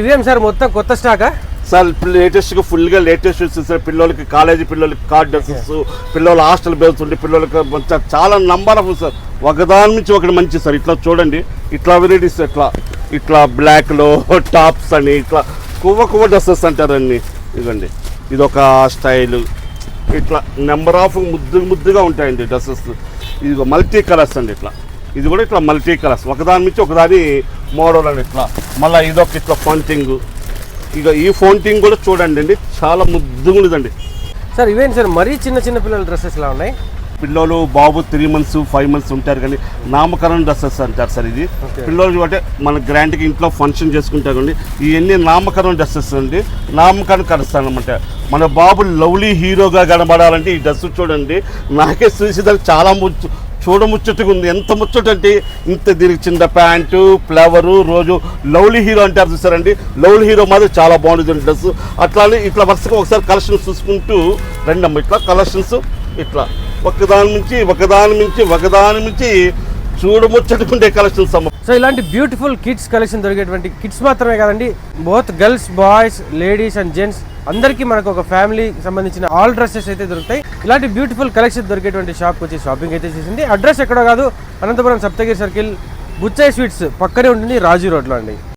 ఇవేం సార్ మొత్తం కొత్త స్టాకా సార్ లేటెస్ట్గా ఫుల్గా లేటెస్ట్ సార్. పిల్లలకి కాలేజీ పిల్లలకి కార్డ్ డ్రెస్సెస్, పిల్లల హాస్టల్ బేల్స్ ఉండి పిల్లలకి చాలా నంబర్ ఆఫ్ సార్. ఒకదాని నుంచి ఒకటి మంచి సార్. ఇట్లా చూడండి, ఇట్లా వెరైటీస్ ఇట్లా బ్లాక్లో టాప్స్ అని ఇట్లా కువ్వ డ్రెస్సెస్ అంటారు అన్ని. ఇదండి ఇదొక స్టైలు. ఇట్లా నెంబర్ ఆఫ్ ముద్దుగా ఉంటాయండి డ్రెస్సెస్. ఇది మల్టీ కలర్స్ అండి. ఇది కూడా ఇట్లా మల్టీ కలర్స్, ఒకదాని నుంచి ఒకదాని మోడల్ అండి. ఇట్లా మళ్ళీ ఇదొక ఇట్లా ఫాంటింగ్. ఇక ఈ ఫాంటింగ్ కూడా చూడండి అండి, చాలా ముద్దుగా ఉండదండి సార్. ఇవేంటి సార్ మరీ చిన్న పిల్లల డ్రెస్సెస్ ఇలా ఉన్నాయి? పిల్లలు బాబు 3 months 5 months ఉంటారు కానీ నామకరణ డ్రెస్సెస్ అంటారు సార్. ఇది పిల్లలు అంటే మన గ్రాండ్కి ఇంట్లో ఫంక్షన్ చేసుకుంటారు అండి. ఇవన్నీ నామకరణ డ్రెస్సెస్ అండి. నామకరణ కలుస్తాను అనమాట. మన బాబు లవ్లీ హీరోగా కనబడాలంటే ఈ డ్రెస్ చూడండి. నాకే చూసేదానికి చాలా చూడముచ్చటగా ఉంది. ఎంత ముచ్చట అంటే ఇంత దీనికి చిన్న ప్యాంటు, ఫ్లవరు, రోజు లవ్లీ హీరో అంటారు చూసారండి. లవ్లీ హీరో మాత్రం చాలా బాగుంటుంది డ్రెస్. అట్లానే ఇట్లా వరుసగా ఒకసారి కలెక్షన్స్ చూసుకుంటూ రండమ్మ. ఇట్లా కలెక్షన్స్ ఇట్లా ఒకదాని నుంచి చూడముచ్చటకుండే కలెక్షన్స్ అమ్మ. సో ఇలాంటి బ్యూటిఫుల్ కిడ్స్ కలెక్షన్ దొరికేటువంటి కిడ్స్ మాత్రమే కాదండి, both girls boys ladies and gents అందరికీ మనకు ఒక ఫ్యామిలీకి సంబంధించిన ఆల్ డ్రెస్సెస్ అయితే దొరుకుతాయి. ఇలాంటి బ్యూటిఫుల్ కలెక్షన్ దొరికేటువంటి షాప్కి వచ్చి షాపింగ్ అయితే చేసింది. అడ్రస్ ఎక్కడో కాదు, అనంతపురం సప్తగిరి సర్కిల్ బుచ్చయ్య స్వీట్స్ పక్కనే ఉంటుంది, రాజు రోడ్లో అండి.